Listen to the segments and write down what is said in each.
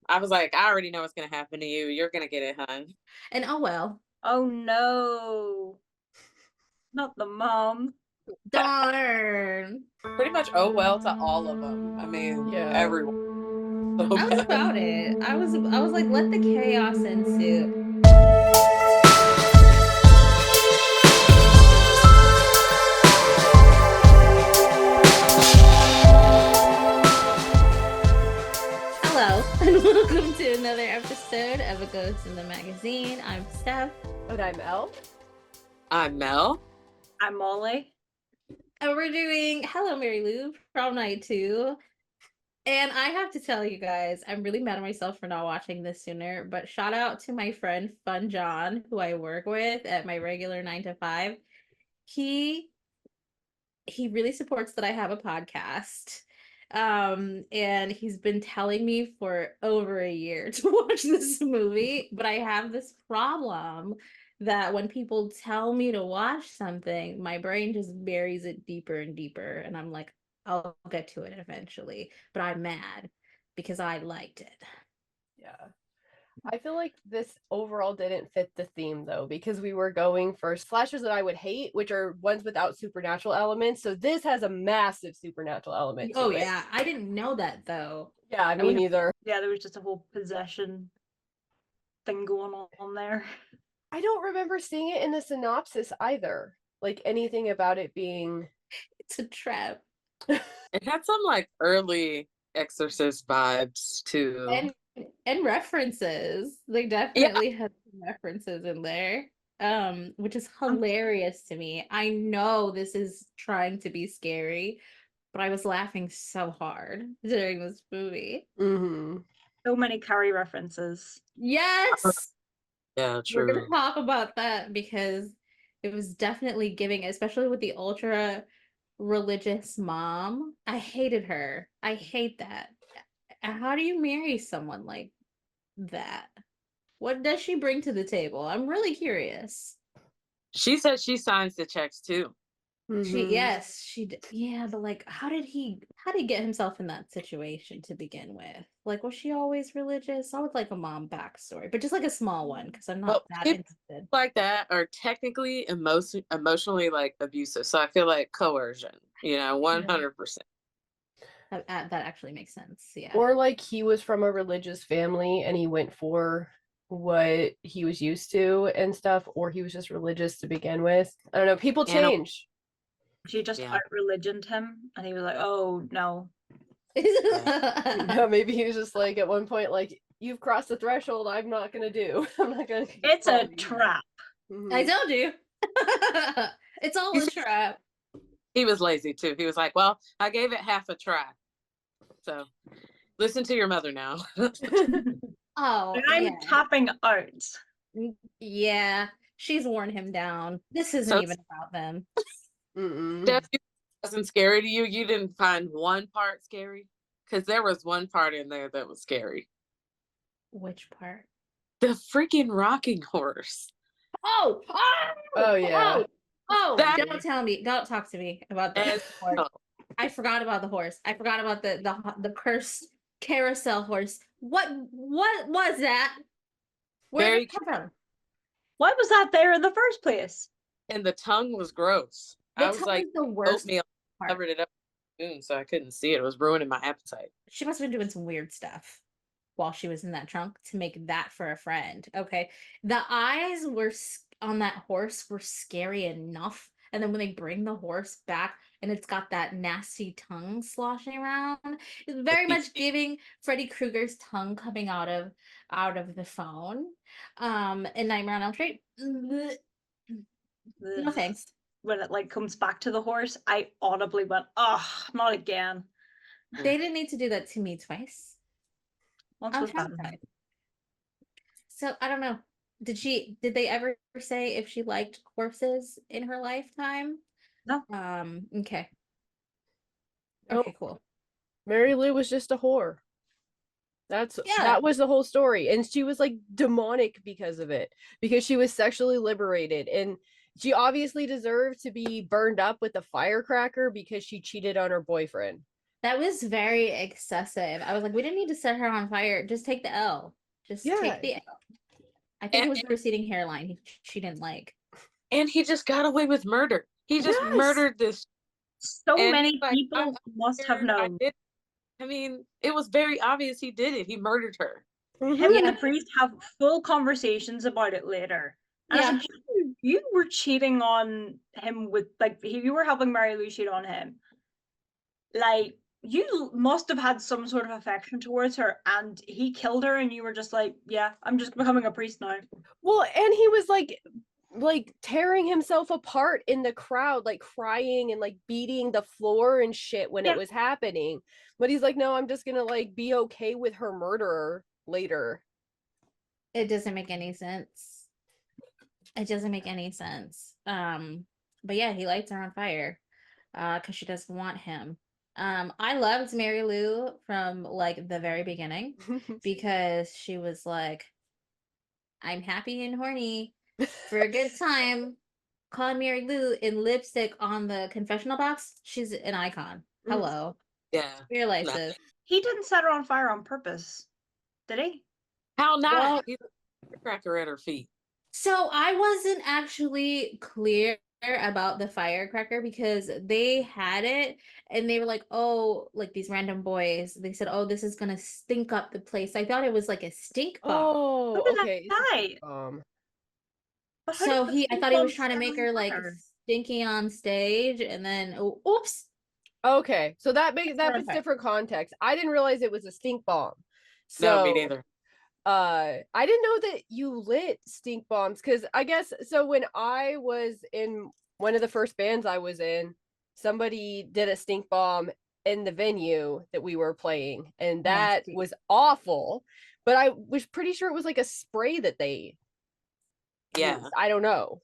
I was like, I already know what's gonna happen to you. You're gonna get it, hun. And oh well. Oh no, not the mom. Darn. Pretty much, oh well to all of them. I mean, Yeah. everyone. So I was bad. about it. I was like, let the chaos ensue. Hello, and welcome to another episode of A Ghost in the Magazine. I'm Steph. And I'm Elle. I'm Mel. I'm Molly. And we're doing Hello Mary Lou, Prom Night 2. And I have to tell you guys, I'm really mad at myself for not watching this sooner, but shout out to my friend Fun John, who I work with at my regular 9 to 5. He really supports that I have a podcast. And he's been telling me for over a year to watch this movie, but I have this problem that when people tell me to watch something, my brain just buries it deeper and deeper, and I'm like, I'll get to it eventually, but I'm mad because I liked it. Yeah. I feel like this overall didn't fit the theme though, because we were going for slashers that I would hate, which are ones without supernatural elements. So this has a massive supernatural element to Oh it. yeah, I didn't know that though. Yeah, me neither. Yeah, there was just a whole possession thing going on there. I don't remember seeing it in the synopsis either. Like anything about it being It's a trap. It had some like early Exorcist vibes too. And references. They definitely had some references in there. Which is hilarious to me. I know this is trying to be scary, but I was laughing so hard during this movie. Mm-hmm. So many Carrie references. Yes. Yeah, We're true. gonna talk about that because it was definitely giving, especially with the ultra religious mom. I hated her. I hate that. How do you marry someone like that? What does she bring to the table? I'm really curious. She said she signs the checks too. Yes, yeah, but like how did he get himself in that situation to begin with? Like, was she always religious? I would like a mom backstory, but just like a small one because I'm not Well, that people interested. like that are technically emotionally like abusive. So I feel like coercion, 100%. That actually makes sense. Yeah. Or like he was from a religious family and he went for what he was used to and stuff, or he was just religious to begin with. I don't know. People And change. She just yeah, out-religioned him, and he was like, "Oh no." Yeah, maybe he was just like at one point, like, you've crossed the threshold. I'm not gonna do. I'm not gonna. It's a trap. I told you. It's all a trap. he was lazy too. He was like, well, I gave it half a try. So listen to your mother now. Oh, I'm yeah. tapping out. Yeah. She's worn him down. This isn't So even about them. Steph, wasn't scary to you? You didn't find one part scary? Because there was one part in there that was scary. Which part? The freaking rocking horse. Oh, Oh yeah. don't tell me. Don't talk to me about the horse. I forgot about the horse. I forgot about the cursed carousel horse. What was that? Where did it come from? Why was that there in the first place? And the tongue was gross. The I was tongue like, is the worst oatmeal part. covered it up with a spoon, so I couldn't see it. It was ruining my appetite. She must have been doing some weird stuff while she was in that trunk to make that for a friend. Okay. The eyes were on that horse were scary enough. And then when they bring the horse back and it's got that nasty tongue sloshing around, it's very much giving Freddy Krueger's tongue coming out of the phone. In Nightmare on Elm Street. No thanks. When it like comes back to the horse, I audibly went, "Oh, not again." They didn't need to do that to me twice. Once was bad enough. So I don't know. Did they ever say if she liked horses in her lifetime? No. Okay. Nope. Okay, cool. Mary Lou was just a whore. That was the whole story. And she was like demonic because of it, because she was sexually liberated, and she obviously deserved to be burned up with a firecracker because she cheated on her boyfriend. That was very excessive. I was like, we didn't need to set her on fire. Just take the L. Just Yeah. take the L. I think it was the receding hairline she didn't like. And he just got away with murder. He just Yes. murdered this. So And many he's like, people must have known. I mean, it was very obvious he did it. He murdered her. Him Yeah. and the priest have full conversations about it later. And I was like, you were cheating on him with, like, you were helping Mary Lou cheat on him. Like, you must have had some sort of affection towards her, and he killed her, and you were just like, yeah, I'm just becoming a priest now. Well, and he was like tearing himself apart in the crowd, like crying and like beating the floor and shit when it was happening. But he's like, no, I'm just gonna like be okay with her murderer later. It doesn't make any sense. It doesn't make any sense. But yeah, he lights her on fire because she doesn't want him. I loved Mary Lou from like the very beginning because she was like, I'm happy and horny for a good time. Calling Mary Lou in lipstick on the confessional box. She's an icon. Hello. Yeah. Realize No. this. He didn't set her on fire on purpose, did he? How not? Well- He's a cracker at her feet. So I wasn't actually clear about the firecracker because they had it and they were like, oh, like these random boys, they said, oh, this is gonna stink up the place. I thought it was like a stink bomb. Oh, Who did that okay. die? But how So did the I thought he was stink trying to bomb make set her like fire? stinky on stage and then oops. Okay, so that puts Perfect. different context. I didn't realize it was a stink bomb. No, me So neither. I didn't know that you lit stink bombs because I guess so when I was in one of the first bands I was in, somebody did a stink bomb in the venue that we were playing, and that Nasty. was awful. But I was pretty sure it was like a spray that they Yeah. used. I don't know.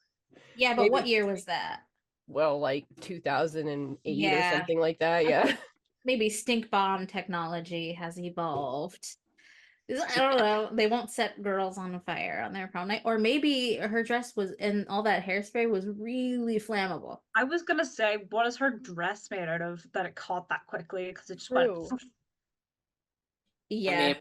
Yeah, but Maybe- what year was that? Well, like 2008 or Yeah. something like that. Yeah. Maybe stink bomb technology has evolved. I don't know. They won't set girls on fire on their prom night. Or maybe her dress was and all that hairspray was really flammable. I was gonna say, what is her dress made out of that it caught that quickly? Because it just True. went. Yeah. I mean,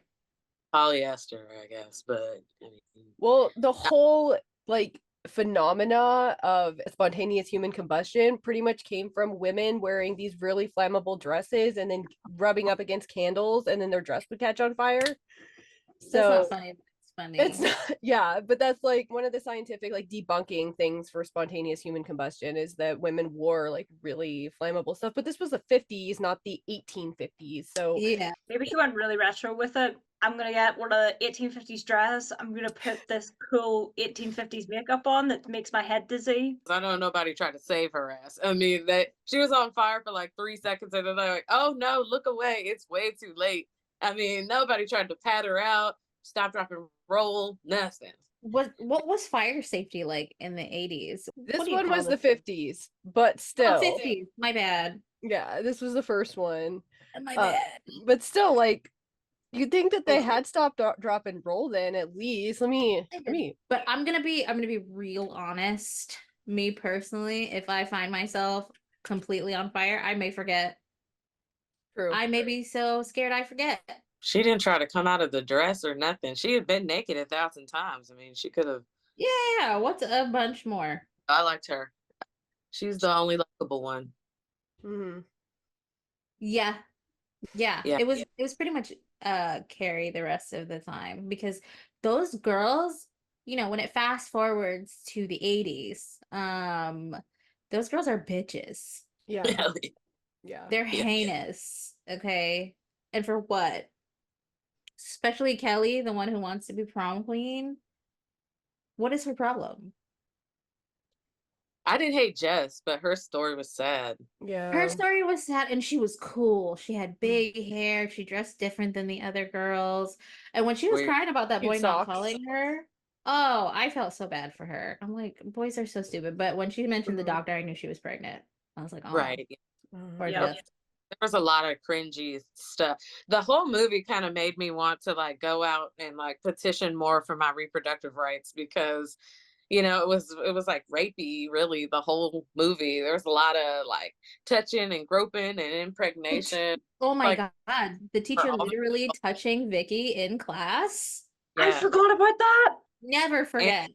polyester, I guess, but I mean, Well, the whole like phenomena of spontaneous human combustion pretty much came from women wearing these really flammable dresses and then rubbing up against candles and then their dress would catch on fire. That's So not funny, but it's funny. it's not, yeah, but that's like one of the scientific like debunking things for spontaneous human combustion is that women wore like really flammable stuff. But this was the 50s, not the 1850s. So Yeah. Maybe she went really retro with it. I'm gonna get one of the 1850s dress. I'm gonna put this cool 1850s makeup on that makes my head dizzy. I know nobody tried to save her ass. I mean, that she was on fire for like 3 seconds and then they're like, oh no, look away. It's way too late. I mean, nobody tried to pat her out, stop, drop, and roll, nothing. What was fire safety like in the 80s? this What do you one call was the this? 50s, but Oh, still, 50s. My bad. yeah, this was the first one. My Uh, bad. But still, like, you'd think that they had stopped drop and roll then at least. Let me But I'm gonna be real honest. Me personally, if I find myself completely on fire, I may forget. True. I may be so scared I forget. She didn't try to come out of the dress or nothing. She had been naked 1,000 times. I mean, she could have. Yeah, what's a bunch more? I liked her. She's the only likable one. Mhm. Yeah. Yeah. It was pretty much Carrie the rest of the time because those girls, you know, when it fast forwards to the 80s, those girls are bitches. Yeah. Yeah. They're Yeah. heinous, okay? And for what? Especially Kelly, the one who wants to be prom queen. What is her problem? I didn't hate Jess, but her story was sad. Yeah. Her story was sad and she was cool. She had big hair. She dressed different than the other girls. And when she was Weird. crying about that Cute boy not socks. calling her, oh, I felt so bad for her. I'm like, boys are so stupid. But when she mentioned the Mhm. doctor, I knew she was pregnant. I was like, oh, Right. poor Yep. Jess. There was a lot of cringy stuff. The whole movie kind of made me want to like go out and like petition more for my reproductive rights because it was like rapey, really, the whole movie. There was a lot of like touching and groping and impregnation. Oh my Like, god, the teacher all- literally touching Vicky in class. I yeah. forgot about that. Never forget.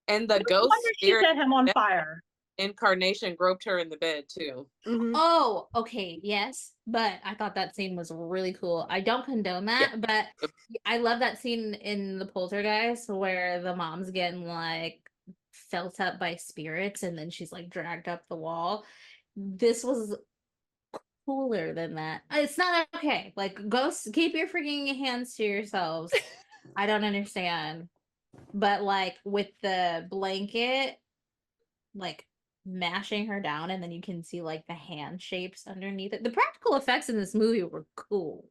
And the No ghost wonder she spirit set him on fire. incarnation groped her in the bed too. Mhm. Oh, okay, yes, but I thought that scene was really cool. I don't condone that, but I love that scene in the Poltergeist where the mom's getting like felt up by spirits and then she's like dragged up the wall. This was cooler than that. It's not okay. Like, ghosts, keep your freaking hands to yourselves. I don't understand. But like with the blanket, like mashing her down, and then you can see like the hand shapes underneath it. The practical effects in this movie were cool.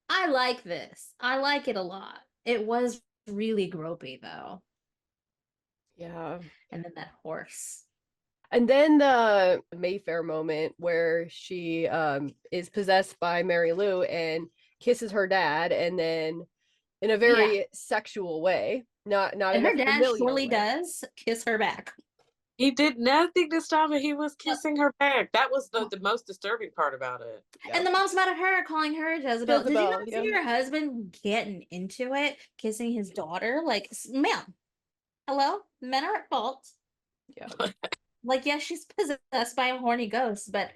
I like this. I like it a lot. It was really gropey though. Yeah. And then that horse. And then the Mayfair moment where she is possessed by Mary Lou and kisses her dad, and then in a very sexual way, not And in her a dad familial surely way. does kiss her back. He did nothing to stop it. He was kissing her back. That was the most disturbing part about it. And the mom's mad at her, calling her Jezebel. Did you Jezebel, not see yeah. your husband getting into it, kissing his daughter? Like, ma'am, hello? Men are at fault. Yeah. Like, yes, she's possessed by a horny ghost, but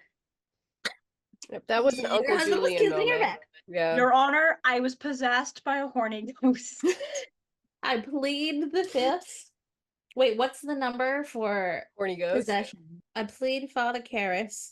Yep, that was an your Uncle husband was Julian kissing her moment. back. Yeah. Your Honor, I was possessed by a horny ghost. I plead the fifth. Wait, what's the number for Horny ghost. possession? I plead Father Karras.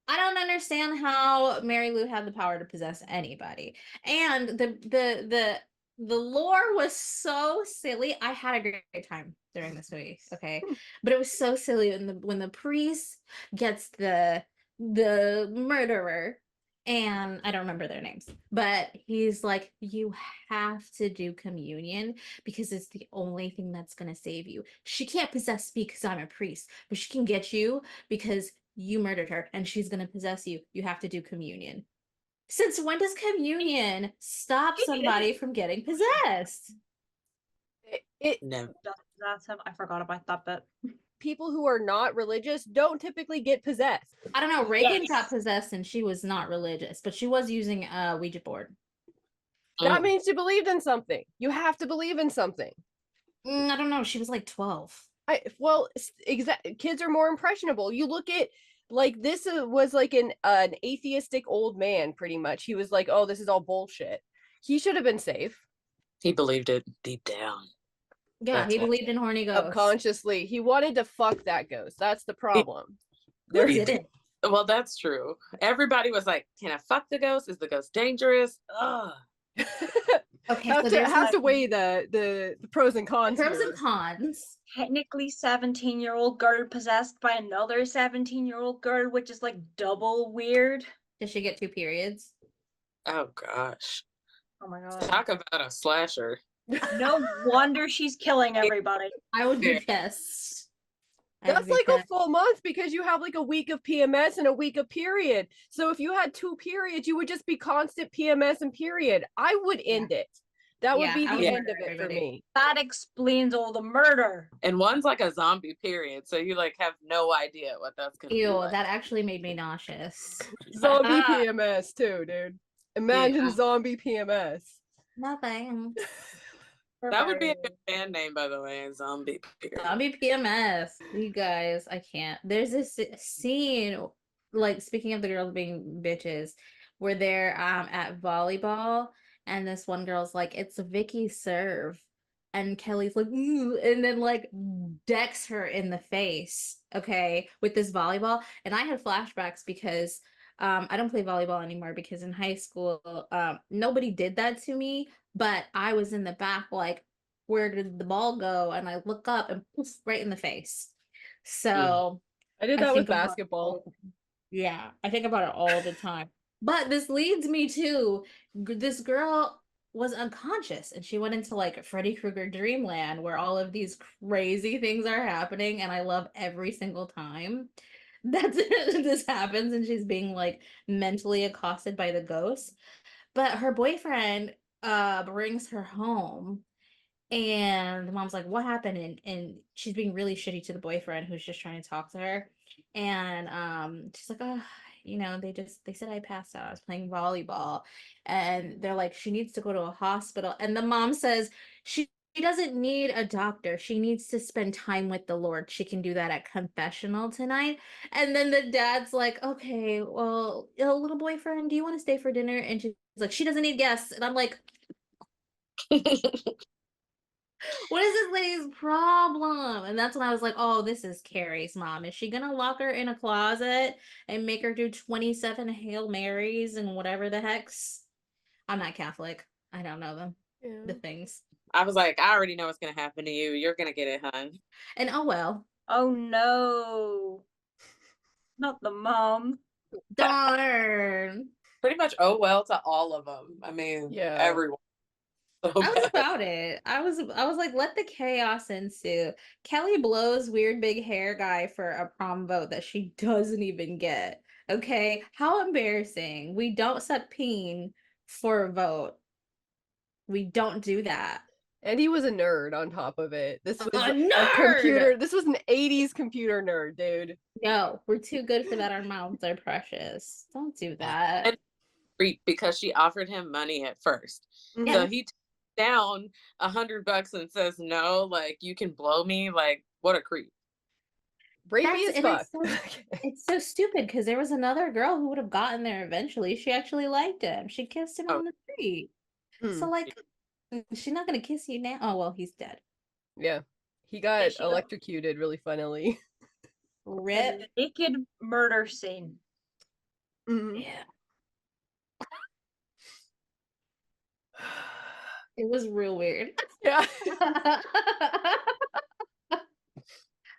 I don't understand how Mary Lou had the power to possess anybody. And the lore was so silly. I had a great time during this movie, okay? But it was so silly when the priest gets the murderer, and I don't remember their names, but he's like, you have to do communion because it's the only thing that's going to save you. She can't possess me because I'm a priest, but she can get you because you murdered her and she's going to possess you. You have to do communion. Since when does communion stop somebody from getting possessed? No. That's him. I forgot about that bit. People who are not religious don't typically get possessed. I don't know. Reagan Yes. got possessed and she was not religious, but she was using a Ouija board. That Mm. means you believed in something. You have to believe in something. I don't know. She was like 12. Kids are more impressionable. You look at like this was like an atheistic old man, pretty much. He was like, "Oh, this is all bullshit." He should have been safe. He believed it deep down. Yeah, That's he what- believed in horny ghosts. Subconsciously, he wanted to fuck that ghost. That's the problem. Who didn't? Well, that's true. Everybody was like, "Can I fuck the ghost? Is the ghost dangerous?" Ugh. Okay, have so to there's have like to weigh the pros and cons. pros here. and cons. Technically 17-year-old girl possessed by another 17-year-old girl, which is like double weird. Does she get 2 periods? Oh gosh. Oh my god. Talk about a slasher. No wonder she's killing everybody. I would be Yeah. pissed. I would That's be like a pissed. full month because you have like a week of PMS and a week of period. So if you had 2 periods, you would just be constant PMS and period. I would end it. That would Yeah, be I the would end murder of it for everybody. me. That explains all the murder. And one's like a zombie period, so you like have no idea what that's gonna be Ew, like. that actually made me nauseous. Zombie PMS too, dude. Imagine Yeah. zombie PMS. Nothing. That would be a good band name, by the way, zombie period. Zombie PMS. You guys, I can't. There's this scene, like speaking of the girls being bitches, where they're at volleyball, and this one girl's like, "It's Vicky's serve," and Kelly's like, "Ooh," and then like decks her in the face, okay, with this volleyball. And I had flashbacks because I don't play volleyball anymore because in high school, nobody did that to me, but I was in the back like, where did the ball go? And I look up and poof, right in the face. So I did I that with think about it basketball. yeah, I think about it all the time. But this leads me to this girl was unconscious and she went into like Freddy Krueger dreamland where all of these crazy things are happening, and I love every single time that this happens and she's being like mentally accosted by the ghosts. But her boyfriend brings her home, And the mom's like, what happened? And she's being really shitty to the boyfriend who's just trying to talk to her. And she's like, oh, they said I passed out. I was playing volleyball. And they're like, she needs to go to a hospital. And the mom says she doesn't need a doctor. She needs to spend time with the Lord. She can do that at confessional tonight. And then the dad's like, okay, well, little boyfriend, do you want to stay for dinner? And she's like, she doesn't need guests. And I'm like, what is this lady's problem? And that's when I was like, oh, this is Carrie's mom. Is she gonna lock her in a closet and make her do 27 Hail Marys and whatever the heck's? I'm not Catholic. I don't know them. The things. I was like, I already know what's gonna happen to you. You're gonna get it, hun. And oh well. Oh no. Not the mom. Darn. Pretty much oh well to all of them. I mean, everyone. So I was bad. about it. I was like, let the chaos ensue. Kelly blows weird big hair guy for a prom vote that she doesn't even get. Okay, how embarrassing. We don't subpoena for a vote. We don't do that. And he was a nerd on top of it. This was A a nerd! computer. This was an 80s computer nerd, dude. No, we're too good for that. Our mouths are precious. Don't do that. And because she offered him money at first. Yeah. So he down $100 and says no, like, you can blow me. Like, what a creep. Rapey as fuck. It's so stupid because there was another girl who would have gotten there eventually. She actually liked him. She kissed him on the street. So like, she's not gonna kiss you now. Oh well, he's dead. Yeah, he got electrocuted really funnily. Rip. The naked murder scene. Yeah. It was real weird. Yeah.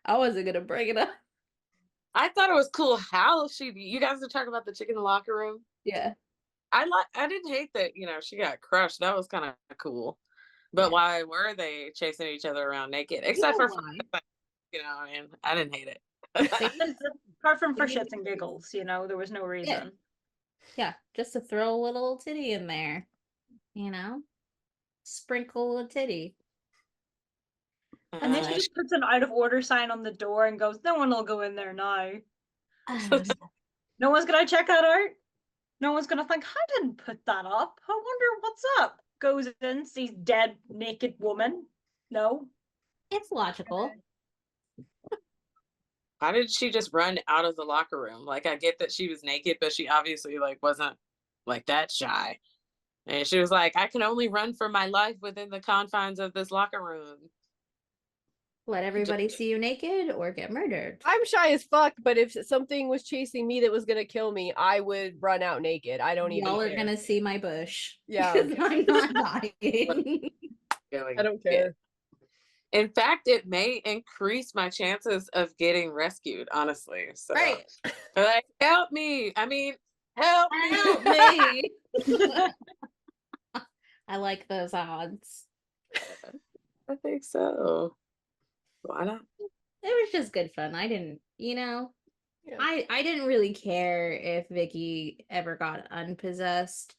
I wasn't gonna bring it up. I thought it was cool how you guys are talking about the chick in the locker room. Yeah. I didn't hate that, she got crushed. That was kind of cool. But why were they chasing each other around naked? Except for and I didn't hate it. Apart from for shits and giggles, there was no reason. Yeah, just to throw a little titty in there. Sprinkle a titty. And then she just puts an out of order sign on the door and goes, no one will go in there now. No one's gonna check that out. No one's gonna think, I didn't put that up. I wonder what's up. Goes in, sees dead, naked woman. No. It's logical. Why did she just run out of the locker room? Like, I get that she was naked, but she obviously wasn't that shy. And she was like, I can only run for my life within the confines of this locker room. Let everybody see you naked or get murdered. I'm shy as fuck, but if something was chasing me that was gonna kill me, I would run out naked. I don't even care. Y'all are gonna see my bush. Yeah. I'm not dying. I don't care. In fact, it may increase my chances of getting rescued, honestly. So, right. Like, help me. I mean, help me. I like those odds. I think so. Why not? It was just good fun. I didn't, I didn't really care if Vicky ever got unpossessed.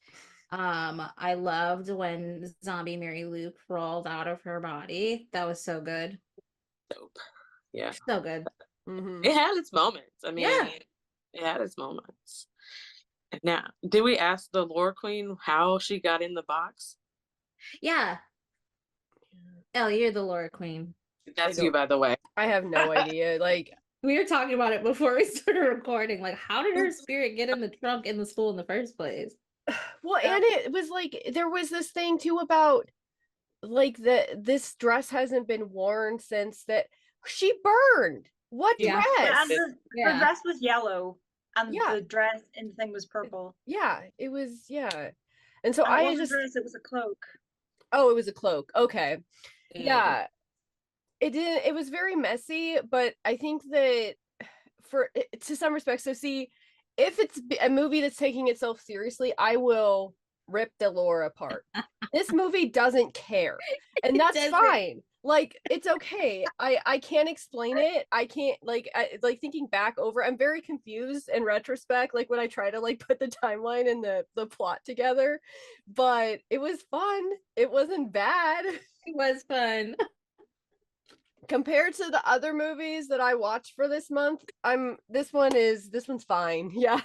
I loved when zombie Mary Lou crawled out of her body. That was so good. Dope. Yeah. So good. Mm-hmm. It had its moments. I mean, it had its moments. Now, did we ask the lore queen how she got in the box? Yeah. Elle, you're the lore queen. That's you, by the way. I have no idea. We were talking about it before we started recording. Like, how did her spirit get in the trunk in the school in the first place? Well, and it was there was this thing too about this dress hasn't been worn since that she burned. What dress? And the dress was yellow, and the dress and the thing was purple. Yeah, it was. Yeah, and so it was a cloak. Oh, it was a cloak. Okay, yeah. It was very messy, but I think that to some respects, so see, if it's a movie that's taking itself seriously, I will rip Delora apart. This movie doesn't care, and that's fine. It's okay. I can't explain it. I can't thinking back over. I'm very confused in retrospect. When I try to put the timeline and the plot together, but it was fun. It wasn't bad. It was fun. Compared to the other movies that I watched for this month, this one's fine. Yeah.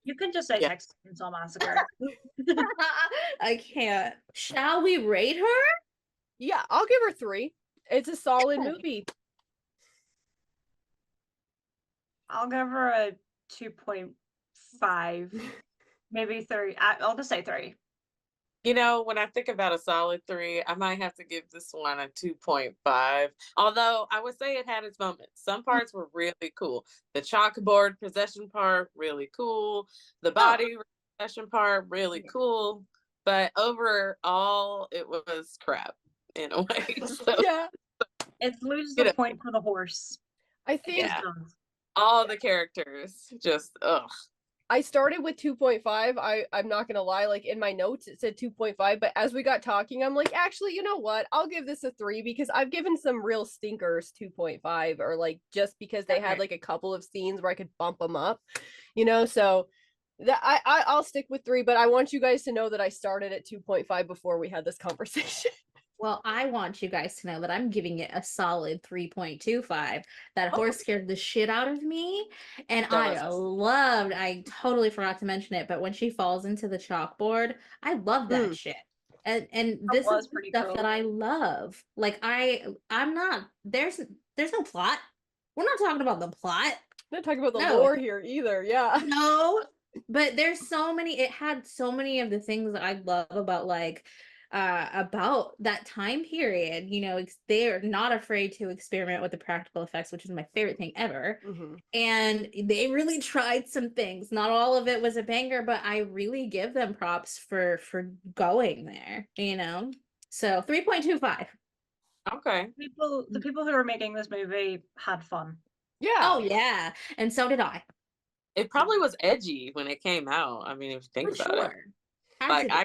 You can just say Yeah. Texas Chainsaw Massacre. I can't. Shall we rate her? Yeah, I'll give her 3. It's a solid movie. I'll give her a 2.5, maybe 3. I'll just say 3. You know, when I think about a solid 3, I might have to give this one a 2.5. Although I would say it had its moments. Some parts were really cool. The chalkboard possession part, really cool. The body possession part, really cool. But overall, it was crap in a way. So, Yeah. It loses You the know, point for the horse. I It think just Yeah. does. all the characters just, ugh. I started with 2.5. I'm not gonna lie, like in my notes it said 2.5, but as we got talking, I'm like, actually, you know what? I'll give this a 3 because I've given some real stinkers 2.5, or like just because they had Okay. like a couple of scenes where I could bump them up, you know. So that I'll stick with 3, but I want you guys to know that I started at 2.5 before we had this conversation. Well, I want you guys to know that I'm giving it a solid 3.25. That Oh. horse scared the shit out of me. And Does. I totally forgot to mention it, but when she falls into the chalkboard, I love that shit. And That this was is the pretty stuff cool. that I love. Like I'm not there's no plot. We're not talking about the plot. I'm not talking about the No. lore here either. Yeah. No, but there's so many, it had so many of the things that I love about about that time period. You know, they're not afraid to experiment with the practical effects, which is my favorite thing ever. Mhm. And they really tried some things. Not all of it was a banger, but I really give them props for going there, you know. So 3.25. Okay. The people who are making this movie had fun. Yeah. Oh yeah, and so did I. It probably was edgy when it came out. I mean, if you think For about it. sure. Had Like to be.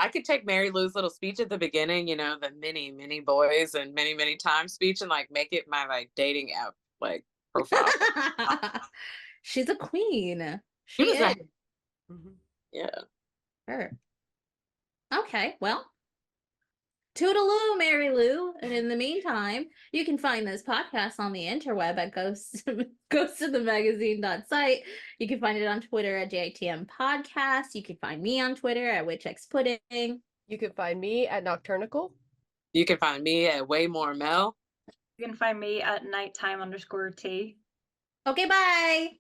I could take Mary Lou's little speech at the beginning, you know, the many boys and many times speech, and like make it my like dating app like profile. She's a queen. She She was is. a Mhm. yeah. Her. Okay, well, toodaloo, Mary Lou. And in the meantime, you can find this podcast on the interweb at ghostofthemagazine.site. You can find it on Twitter at JTM Podcast. You can find me on Twitter at WitchXPudding. You can find me at Nocturnical. You can find me at Way More Mel. You can find me at nighttime_T. Okay, bye.